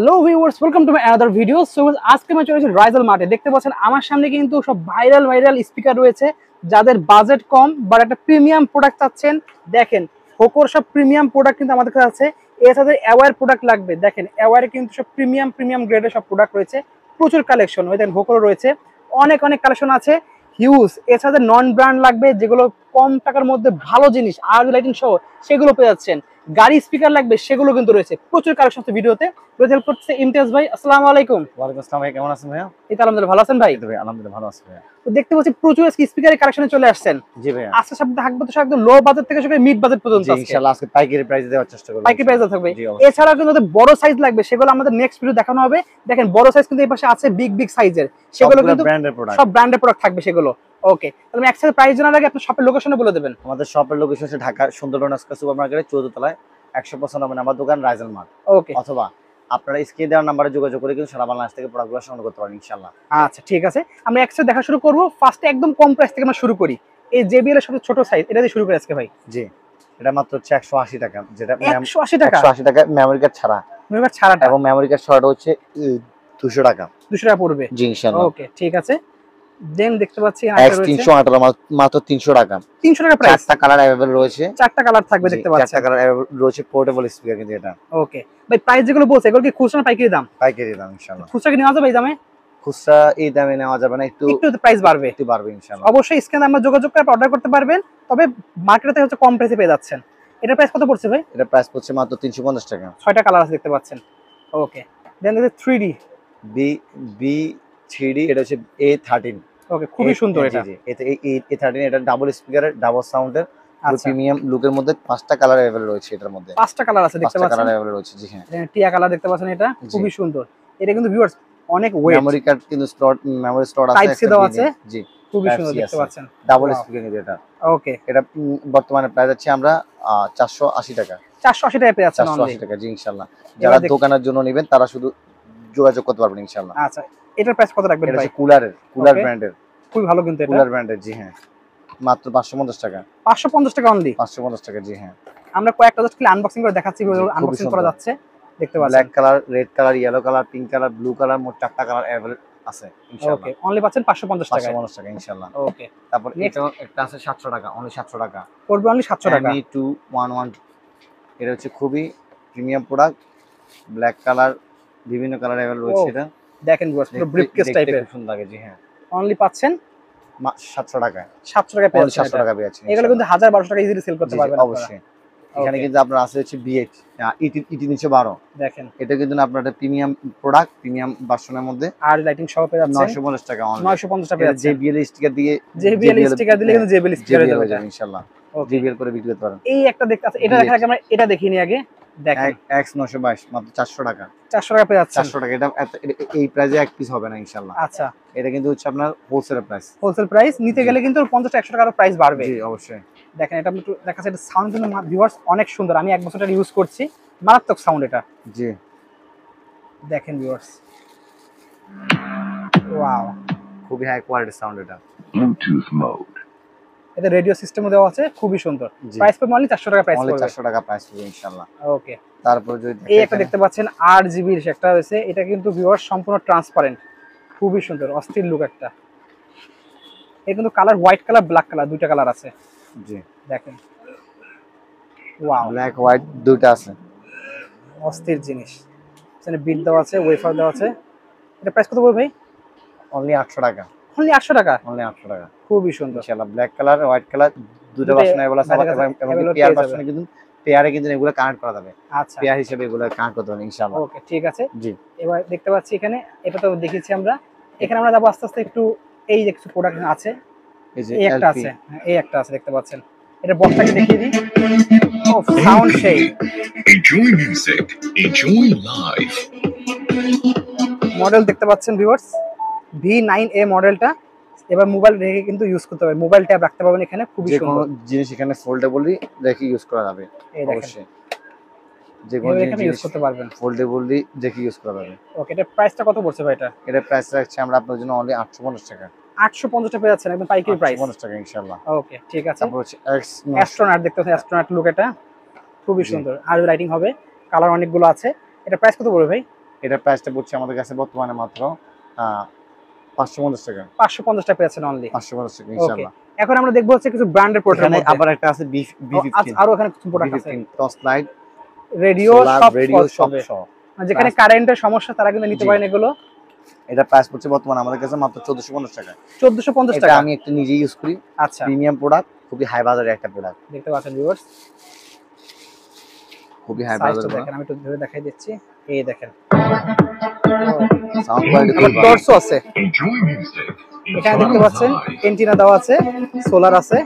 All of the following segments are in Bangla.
Hello viewers, welcome to my another video. So আজকে আমি চলে এসেছি রাইজাল মার্টে। দেখতে পাচ্ছেন আমার সামনে কিন্তু সব ভাইরাল স্পিকার রয়েছে। যাদের বাজেট কম বাট একটা প্রিমিয়াম প্রোডাক্ট চাচ্ছেন, দেখেন হোকোর সব প্রিমিয়াম প্রোডাক্ট কিন্তু আমাদের কাছে আছে। এছাড়া অ্যাওয়ার প্রোডাক্ট লাগবে, দেখেন অ্যাওয়ারে কিন্তু সব প্রিমিয়াম গ্রেডের সব প্রোডাক্ট রয়েছে। প্রচুর কালেকশন, ওই দেখেন হোকোর রয়েছে, অনেক কালেকশন আছে হিউজ। এছাড়া নন ব্র্যান্ড লাগবে, যেগুলো কম টাকার মধ্যে ভালো জিনিস আর লাইটিং সহ সেগুলো পেয়ে যাচ্ছেন। গাড়ি স্পিকার লাগবে, সেগুলো কিন্তু রয়েছে। প্রচুর কালেকশন আছে ভিডিওতে। হেল্প করতেছে ইমতিয়াজ ভাই। আসসালামু আলাইকুম। ওয়ালাইকুম আসসালাম ভাই, কেমন আছেন ভাইয়া? এই তো আলহামদুলিল্লাহ, ভালো আছেন ভাই? এই তো ভাই আলহামদুলিল্লাহ ভালো আছি ভাইয়া। তো দেখতে পাচ্ছি প্রচুর স্পিকারের কালেকশনে চলে আসছেন। জি ভাইয়া, আজকে সব থাকবে তো একদম লো বাজেট থেকে শুরু করে মিড বাজেট পর্যন্ত। জি ইনশাআল্লাহ আজকে পাইকারি প্রাইসে দেওয়ার চেষ্টা করব। পাইকারি প্রাইসে থাকবে। এছাড়া কিন্তু বড় সাইজ লাগবে, সেগুলো আমাদের নেক্সট ভিডিও দেখানো হবে। দেখেন বড় সাইজ কিন্তু এই পাশে আছে, বিগ সাইজের, সেগুলো কিন্তু ব্র্যান্ডের প্রোডাক্ট, সব ব্র্যান্ডের প্রোডাক্ট থাকবে সেগুলো। ওকে, তাহলে একসাথে প্রাইস জানার আগে আপনার শপের লোকেশনে বলে দেবেন। আমাদের শপের লোকেশন হচ্ছে ঢাকা সুন্দরবন আজকা সুপার মার্কেটের 14 তলায় 195 নাম্বার দোকান রাইজাল মার্ট। ওকে, অথবা আপনারা স্ক্রিনে দেওয়ার নম্বরে যোগাযোগ করে কিন্তু সারা বাংলাদেশ থেকে প্রোডাক্টগুলো সংগ্রহ করতে পারেন ইনশাআল্লাহ। আচ্ছা ঠিক আছে, আমরা একসাথে দেখা শুরু করব। ফার্স্টে একদম কম প্রাইস থেকে আমরা শুরু করি। এই JBL এর সাথে ছোট সাইজ, এটা দিয়ে শুরু করি আজকে ভাই। জি, এটা মাত্র হচ্ছে 180 টাকা, যেটা 180 টাকা, 180 টাকা মেমরি কার্ড ছাড়া। মেমরি কার্ড ছাড়াটা, এবং মেমরি কার্ড ছাড়াটা হচ্ছে 200 টাকা। 200 টাকা পড়বে। জি ইনশাআল্লাহ। ওকে ঠিক আছে। দেন দেখতে পাচ্ছি X318 মাত্র 300 টাকা। 300 টাকা প্রাইস। চারটা কালার अवेलेबल রয়েছে, চারটা কালার থাকবে দেখতে পাচ্ছেন। চারটা কালার রয়েছে, পোর্টেবল স্পিকার কিন্তু এটা। ওকে ভাই, প্রাইস যেগুলো বলছে এগুলো কি খুচরা না পাইকারি দাম? পাইকারি দাম ইনশাআল্লাহ। খুচরা কি নেওয়া যাবে এই দামে? খুচরা এই দামে নেওয়া যাবে না, একটু প্রাইস বাড়বে, একটু বাড়বে ইনশাআল্লাহ। অবশ্যই স্ক্রিনে আমরা যোগাযোগ করে অর্ডার করতে পারবেন। তবে মার্কেটে হচ্ছে কম প্রাইসে পেয়ে যাচ্ছেন। এটা প্রাইস কত পড়ছে ভাই? এটা প্রাইস পড়ছে মাত্র 350 টাকা। 6টা কালার আছে দেখতে পাচ্ছেন। ওকে, দেন দেখতে 3D B3D, এটা হচ্ছে A13। ওকে, খুবই সুন্দর এটা। জি এটা A13, এটা ডাবল স্পিকারের, ডাবল সাউন্ডের, আচ্ছা, প্রিমিয়াম লুকের মধ্যে 5টা কালার अवेलेबल রয়েছে এটার মধ্যে। 5টা কালার আছে দেখতে 5টা পাচ্ছেন। কালার अवेलेबल রয়েছে, জি হ্যাঁ। টিয়া কালার দেখতে পাচ্ছেন, এটা খুবই সুন্দর। এটা কিন্তু ভিউয়ার্স অনেক ওয়েট, মেমরি কার্ড কিন্তু স্লট, মেমরি স্লট আছে, টাইপ সি দেওয়া আছে। জি খুবই সুন্দর দেখতে পাচ্ছেন, ডাবল স্পিকার কিন্তু এটা। ওকে, এটা বর্তমানে প্রাইস আছে আমরা 480 টাকা। 480 টাকা পেয়ে যাচ্ছেন 480 টাকা, জি ইনশাআল্লাহ। যারা দোকানের জন্য নেবেন তারা শুধু যোগাযোগ করতে পারবেন ইনশাআল্লাহ। আচ্ছা, এটার প্রাইস কত রাখবেন ভাই? এটা কুলার ব্র্যান্ডের, খুবই ভালো কিন্তু এটা। কুলার ব্র্যান্ডের, জি হ্যাঁ, মাত্র 550 টাকা। 550 টাকা অনলি। 550 টাকা, জি হ্যাঁ। আমরা কয়েকটা জাস্ট খালি আনবক্সিং করে দেখাচ্ছি, আনবক্সিং করা যাচ্ছে দেখতে পাচ্ছেন। Black colour, red colour, yellow colour, pink colour, blue colour, মোট 4টা কালার अवेलेबल আছে ইনশাআল্লাহ। ওকে, অনলি পাচ্ছেন 550 টাকা। 550 টাকা ইনশাআল্লাহ। ওকে, তারপর এটা একটা আছে 700 টাকা, অনলি 700 টাকা পড়বে অনলি 700 টাকা। ME211, এটা হচ্ছে খুবই প্রিমিয়াম প্রোডাক্ট, ব্ল্যাক কালার, বিভিন্ন কালার अवेलेबल রয়েছে। এটা দেখেন ভিউয়ার্স, পুরো ব্রিফকেস টাইপের, খুব সুন্দর লাগে, জি হ্যাঁ। অনলি পাচ্ছেন 700 টাকা। 700 টাকা পেয়ে যাচ্ছেন। 700 টাকা পেয়ে যাচ্ছেন। এগুলো কিন্তু 1000-1200 টাকা ইজিলি সেল করতে পারবেন অবশ্যই। এখানে কিন্তু আপনার আছে হচ্ছে BH ET 912, দেখেন এটা কিন্তু আপনার একটা প্রিমিয়াম প্রোডাক্ট, প্রিমিয়াম ভার্সনের মধ্যে, আর লাইটিং সহ পেয়ে যাচ্ছেন 950 টাকা অনলি। 950 টাকা পেয়ে যাচ্ছেন। JBL স্টিকার দিয়ে, JBL স্টিকার দিলে কিন্তু JBL স্টিকার হয়ে যাবে ইনশাআল্লাহ। ওকে, JBL করে বিক্রি করতে পারেন। এই একটা দেখতে আছে, এটা দেখার আগে আমরা এটা দেখিয়ে নিই আগে। দেখেন X922 মাত্র 400 টাকা। 400 টাকা পেয়ে যাচ্ছেন। 400 টাকা, এটা এই প্রাইসে এক পিস হবে না ইনশাআল্লাহ। আচ্ছা, এটা কিন্তু হচ্ছে আপনার হোলসেল প্রাইস। হোলসেল প্রাইস নিতে গেলে কিন্তু 50-100 টাকার প্রাইস বাড়বে। জি অবশ্যই। দেখেন এটা একটু দেখাচ্ছে, এটা সাউন্ড কিন্তু ভিউয়ার্স অনেক সুন্দর। আমি 1 বছর এটা ইউজ করছি, মারাত্মক সাউন্ড এটা। জি দেখেন ভিউয়ার্স, ওয়াও, খুবই হাই কোয়ালিটি সাউন্ড এটা। Bluetooth mode. এটা রেডিও সিস্টেমও দেওয়া আছে, খুবই সুন্দর। প্রাইস পড়বে অনলি 400 টাকা প্রাইস অনলি পড়বে। 400 টাকা প্রাইস পড়বে ইনশাআল্lah। ওকে, তারপর যদি এই একটা দেখতে পাচ্ছেন 8GB এর একটা রয়েছে, এটা কিন্তু ভিউয়ার্স সম্পূর্ণ ট্রান্সপারেন্ট, খুবই সুন্দর, অস্থির লুক একটা। এর কিন্তু colour white colour, black colour, দুইটা কালার আছে। জি দেখেন ওয়াও, ব্ল্যাক হোয়াইট দুটো আছে, অস্থির জিনিস। এখানে বিট দেওয়া আছে, ওয়েফার দেওয়া আছে। এটা প্রাইস কত পড়বে ভাই? অনলি 800 টাকা। অনলি 800 টাকা, অনলি 800 টাকা, খুবই সুন্দর ইনশাআল্লাহ। ব্ল্যাক কালার, হোয়াইট কালার, দুটো ভার্সন अवेलेबल আছে, এবং পেয়ার ভার্সনে কিন্তু পেয়ারে কিন্তু এগুলো কানেক্ট করা যাবে। আচ্ছা, পেয়ার হিসেবে এগুলো কানেক্ট করতে পারবেন ইনশাআল্লাহ। ওকে ঠিক আছে। জি, এবার দেখতে পাচ্ছি এখানে, এটা তো দেখেছি আমরা। এখানে আমরা যাবো আস্তে আস্তে একটু। এই যে কিছু প্রোডাক্ট আছে, এই যে এই একটা LP, আছে, এই একটা আছে দেখতে পাচ্ছেন। এটা বক্সটাকে দেখিয়ে দিই। ও সাউন্ড সেই, Enjoy music. Enjoy life. Model দেখতে পাচ্ছেন ভিউয়ার্স, V9A মডেলটা। এবার মোবাইল রেখে কিন্তু ইউজ করতে পারবেন, মোবাইল ট্যাব রাখতে পারবেন এখানে, খুবই যে কোনো সুন্দর। জিনিস এখানে ফোল্ডেবলি রেখে ইউজ করা যাবে এই দেখেন, অবশ্যই। যে কোনো এখানে ইউজ করতে পারবেন, ফোল্ডেবলি রেখে ইউজ করা যাবে। ওকে। এটা প্রাইসটা কত পড়ছে ভাই? এটা প্রাইস রাখছি আমরা আপনার জন্য অনলি 850 টাকা। 850 টাকা পেয়ে যাচ্ছেন, একদম পাইকারি প্রাইস। 850 টাকা ইনশাআল্লাহ। ওকে ঠিক আছে। তারপর হচ্ছে অ্যাস্ট্রোনট দেখতে পাচ্ছেন, অ্যাস্ট্রোনট লুক এটা, খুবই সুন্দর। আর লাইটিং হবে, কালার অনেকগুলো আছে। এটা প্রাইস কত পড়বে ভাই? এটার প্রাইসটা পড়ছে আমাদের কাছে বর্তমানে মাত্র 550 টাকা। 550 টাকা পেয়েছেন অনলি। 550 টাকা ইনশাআল্লাহ। এখন আমরা দেখবো হচ্ছে কিছু ব্র্যান্ডের প্রোডাক্ট, এখানে আবার একটা আছে B15, আরো এখানে কিছু প্রোডাক্ট আছে, টর্চ লাইট, রেডিও সব সহ। যেখানে কারেন্টের সমস্যা তারা কিন্তু নিতে পারেন এগুলো। এটা প্রাইস পড়ছে বর্তমানে আমাদের কাছে মাত্র 1450 টাকা। 1450 এটা টাকা। আমি একটু নিজে ইউজ করি। আচ্ছা, প্রিমিয়াম প্রোডাক্ট, খুবই হাই বাজারের একটা প্রোডাক্ট। দেখতে পাচ্ছেন ভিউয়ার্স, খুবই হাই বাজারের। দেখেন আমি একটু ধরে দেখাই দিচ্ছি, এই দেখেন সাউন্ড কোয়ালিটি আবার টর্চও আছে। Enjoy music. এখানে দেখতে Enjoy পাচ্ছেন life. এন্টিনা দেওয়া আছে, সোলার আছে,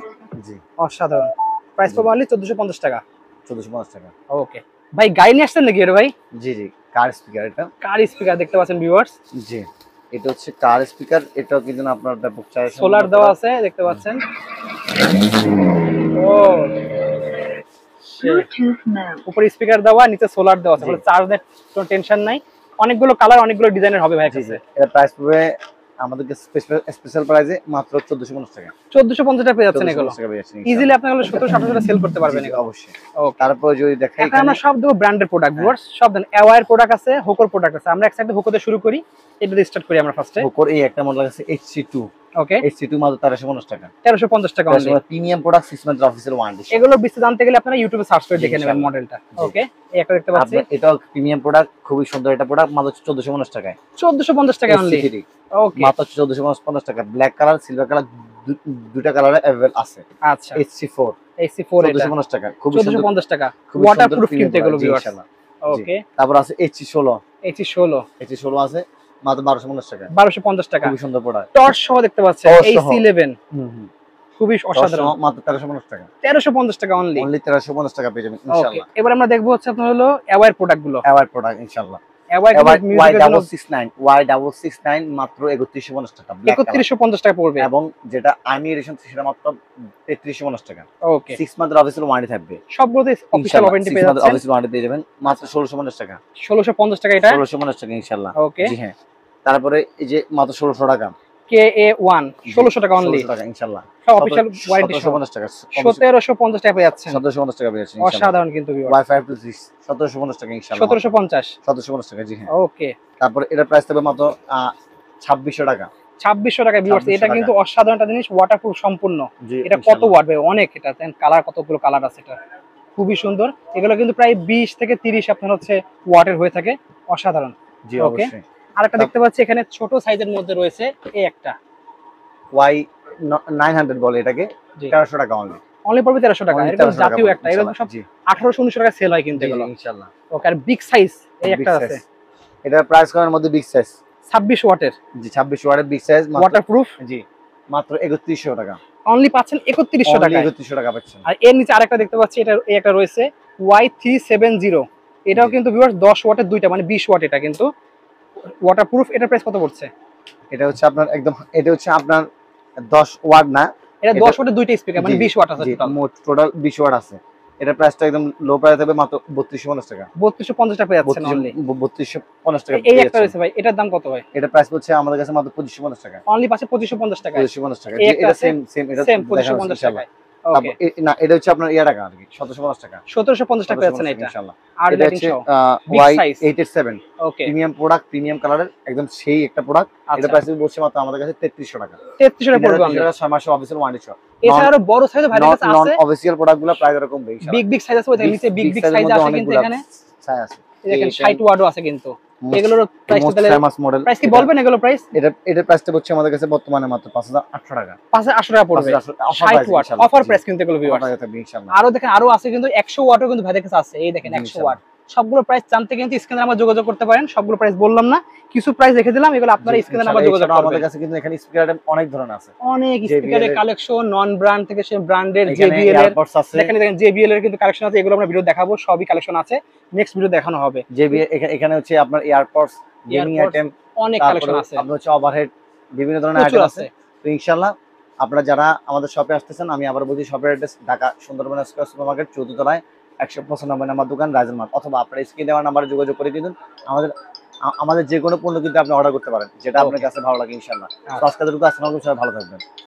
জি অসাধারণ। প্রাইস পাবো অনলি 1450 টাকা। 1450 টাকা। ওকে ভাই, গাড়ি নিয়ে আসছেন নাকি এর ভাই? জি জি, কার স্পিকার এটা। কার স্পিকার দেখতে পাচ্ছেন ভিউয়ার্স, জি, এটা হচ্ছে কার স্পিকার। এটাও কিন্তু আপনার ব্যাপক চাই, সোলার দেওয়া আছে দেখতে পাচ্ছেন। ও উপরে স্পিকার দেওয়া, নিচে সোলার দেওয়া আছে, জি। চার্জ দেওয়ার কোনো টেনশন নাই। অনেকগুলো কালার, অনেকগুলো ডিজাইনের হবে ভাই কাছে। এটা প্রাইস পড়বে আমাদেরকে স্পেশাল প্রাইসে মাত্র 1450 টাকা। 1450 টাকা পেয়ে যাচ্ছেন এগুলো। 1450 টাকা পেয়ে যাচ্ছেন ইজিলি আপনি এগুলো 1700-1800 টাকা সেল করতে পারবেন জি, এগুলো। অবশ্যই। ওকে, তারপর যদি দেখাই, এখন আমরা সব দেবো ব্র্যান্ডের প্রোডাক্ট ভিউয়ার্স, সব দেন। অ্যাওয়ার প্রোডাক্ট আছে, হোকোর প্রোডাক্ট আছে। আমরা এক সাইডে হোকোতে শুরু করি, এটা দিয়ে স্টার্ট করি আমরা ফার্স্টে। হোকোর এই একটা মডেল আছে HC2। ওকে, HC2 মাত্র 1350 টাকা। 1350 টাকা only. Premium product, 6 month official warranty. এগুলো বিস্তারিত জানতে গেলে আপনারা ইউটিউবে সার্চ করে দেখে নেবেন ইনশাআল্লাহ। মডেলটা। ওকে, এই একটা দেখতে পাচ্ছি, এটাও প্রিমিয়াম প্রোডাক্ট, খুবই সুন্দর একটা প্রোডাক্ট, মাত্র 1450 টাকায়। 1450 টাকা অনলি। HC3 ওকে, মাত্র 1450 টাকা। ব্ল্যাক কালার, সিলভার কালার, দুইটা কালারে अवेलेबल আছে। আচ্ছা, HC4 AC4 এটা 1450 টাকা। খুবই সুন্দর, 1450 টাকা, খুবই ওয়াটারপ্রুফ সুন্দর কিন্তু এগুলো জি, ভিউয়ার্স। ইনশাআল্লাহ। ওকে, তারপর আছে HC16। AC16 HC16 আছে মাত্র 1250 টাকা। 1250 টাকা। খুবই সুন্দর প্রোডাক্ট। টর্চ সহ দেখতে পাচ্ছেন, টর্চ সহ। AC11 খুবই অসাধারণ, মাত্র 1350 টাকা। 1350 টাকা অনলি। অনলি 1350 টাকা পেয়ে যাবেন ওকে, ইনশাআল্লাহ। এবার আমরা দেখবো হচ্ছে আপনার হলো অ্যাওয়ার প্রোডাক্ট গুলো। অ্যাওয়ার প্রোডাক্ট ইনশাআল্লাহ। অ্যাওয়ার মিউজিকের জন্য Y669 মাত্র 3150 টাকা। ব্ল্যাক কালার 3150 টাকা পড়বে। এবং যেটা আর্মি এডিশন সেটা মাত্র 3350 টাকা। ওকে, 6 মান্থ অফিসিয়াল ওয়ারেন্টি থাকবে। সবগুলোতে অফিশিয়াল ওয়ারেন্টি পেয়ে যাচ্ছেন। অফিসিয়াল ওয়ারেন্টি পেয়ে যাবেন মাত্র 1650 টাকা। 1650 টাকা এটা। 1650 টাকা ইনশাআল্লাহ। ওকে, জি হ্যাঁ। তারপরে এই যে মাত্র 1600 টাকা। KA1 1600 টাকা অনলি। 1600 টাকা ইনশাআল্লাহ। সব অফিশিয়াল ওয়ারেন্টি সহ 1750 টাকা। 1750 টাকা পেয়ে যাচ্ছেন। 1750 টাকা পেয়ে যাচ্ছেন ইনশাআল্লাহ। অসাধারণ কিন্তু ভিউয়ার। Wi-Fi plus 1750 টাকা ইনশাআল্লাহ। 1750 1750 টাকা জি হ্যাঁ। ওকে, তারপরে এটা প্রাইস থাকবে মাত্র 2600 টাকা। 2600 টাকা ভিউয়ার্স। 2600 এটা কিন্তু অসাধারণ একটা জিনিস, ওয়াটারপ্রুফ সম্পূর্ণ। জি, এটা কত ইনশাআল্লাহ। ওয়াট ভাই, অনেক। এটা দেন কালার, কতগুলো কালার আছে, এটা খুবই সুন্দর। এগুলো কিন্তু প্রায় 20 থেকে 30 আপনার হচ্ছে ওয়াটের হয়ে থাকে, অসাধারণ। জি ওকে, অবশ্যই। আরেকটা দেখতে পাচ্ছি এখানে ছোট সাইজের মধ্যে রয়েছে, এই একটা Y900 বলে এটাকে। জি। 1300 টাকা অনলি। অনলি পড়বে 1300 টাকা। এরকম জাতীয় একটা, এরকম সব জি 1800-1900 টাকা সেল হয় কিন্তু জি এগুলো। ইনশাআল্লাহ। ওকে, আর বিগ সাইজ এই একটা Big আছে, size। এটা প্রাইস করার মধ্যে বিগ সাইজ। 26 ওয়াটের, জি 26 ওয়াটের বিগ সাইজ মাত্র ওয়াটারপ্রুফ। জি মাত্র 3100 টাকা। অনলি পাচ্ছেন 3100 অনলি টাকায়। 3100 টাকা পাচ্ছেন। আর এর নিচে আরেকটা দেখতে পাচ্ছি, এটা এই একটা রয়েছে Y370। এটাও জি। কিন্তু ভিউয়ার্স 10 ওয়াটের দুইটা, মানে 20 ওয়াট। এটা কিন্তু ওয়াটারপ্রুফ। এটা প্রাইস কত পড়ছে? এটা হচ্ছে আপনার একদম, এটা হচ্ছে আপনার 10 ওয়াট না, এটা এটা 10 ওয়াটের দুইটা স্পিকার, মানে জি, 20 ওয়াট আছে জি, টোটাল। মোট টোটাল 20 ওয়াট আছে। এটা প্রাইসটা একদম লো প্রাইস হবে মাত্র 3250 টাকা। 3250 টাকা পেয়ে যাচ্ছেন অনলি। 3250 টাকা এই পেয়ে একটা যাচ্ছেন। রয়েছে ভাই, এটার দাম কত ভাই? এটা প্রাইস হচ্ছে আমাদের কাছে মাত্র 2550 টাকা। অনলি পাচ্ছে 2550 টাকায়। 2550 টাকা। এই জি, একটা এটা আছে, সেম এটা সেম দেখানো হচ্ছে 2550 ইনশাআল্লাহ। টাকায়। ওকে, তারপর না, এটা হচ্ছে আপনার ইয়া টাকা আর কি, 1750 টাকা। 1750 টাকা পেয়ে যাচ্ছেন 1750 এটা। ইনশাআল্লাহ। আর এটা লাইটিং হচ্ছে সহ Big size। Y887 ওকে, প্রিমিয়াম প্রোডাক্ট, প্রিমিয়াম কালারের একদম সেই একটা প্রোডাক্ট। এটা আচ্ছা, প্রাইস বলছে মাত্র আমাদের কাছে 3300 টাকা। 3300 টাকা পড়বে অনলি। 6 মাসের অফিসিয়াল ওয়ারেন্টি সহ। এছাড়া আরো বড় সাইজের ভাইরাল কাছে নন আছে, অফিসিয়াল প্রোডাক্টগুলো প্রাইস এরকম হবে ইনশাআল্লাহ। বিগ বিগ সাইজ আছে, ওই দেখেন নিচে বিগ বিগ সাইজ আছে কিন্তু এখানে। সাইজ আছে। এই দেখেন 60 ওয়াটও আছে কিন্তু। এগুলোর প্রাইসটা তাহলে ফেমাস মডেল। প্রাইস কি বলবেন এগুলো প্রাইস? এটা প্রাইসটা হচ্ছে আমাদের কাছে বর্তমানে মাত্র 5800 টাকা। 5800 টাকা পড়বে। 60 ওয়াট অফার প্রাইস কিন্তু এগুলো ভিউয়ার্স। ইনশাআল্লাহ। আরো দেখেন, আরো আছে কিন্তু 100 ওয়াটও কিন্তু ভাইদের কাছে আছে। এই দেখেন 100 ওয়াট। সবগুলো প্রাইস জানতে কিন্তু স্ক্রিনে নাম্বার যোগাযোগ করতে পারেন। সবগুলো প্রাইস বললাম না, কিছু প্রাইস রেখে দিলাম, এগুলো আপনারা স্ক্রিনে নাম্বার যোগাযোগ করবেন। আমাদের কাছে কিন্তু এখানে স্পিকার অনেক ধরনের আছে, অনেক স্পিকারের কালেকশন, নন ব্র্যান্ড থেকে সে ব্র্যান্ডের, এখানে JBL এর এয়ারপডস আছে। দেখেন JBL এর কিন্তু কালেকশন আছে। এগুলো আমরা ভিডিও দেখাবো, সবই কালেকশন আছে, নেক্সট ভিডিও দেখানো হবে। JBL এখানে হচ্ছে আপনার এয়ারপডস, গেমিং আইটেম, অনেক কালেকশন আছে, আপনার হচ্ছে ওভারহেড, বিভিন্ন ধরনের প্রচুর আইটেম আছে। আছে। তো ইনশাআল্লাহ আপনারা যারা আমাদের শপে আসতেছেন, আমি আবার বলছি শপের address Dhaka Sundarban square supermarket 14 তলায় 195 নাম্বার দোকান রাইজেল মার্ট, অথবা আপনারা স্ক্রিনে দেওয়া নাম্বারে যোগাযোগ করে দিন। আমাদের যে কোনো পণ্য কিন্তু আপনি অর্ডার করতে পারেন, যেটা আপনার কাছে ভালো লাগে ইনশাআল্লাহ। তো আজকে এতটুকু, আসসালামু আলাইকুম, সবাই ভালো থাকবেন।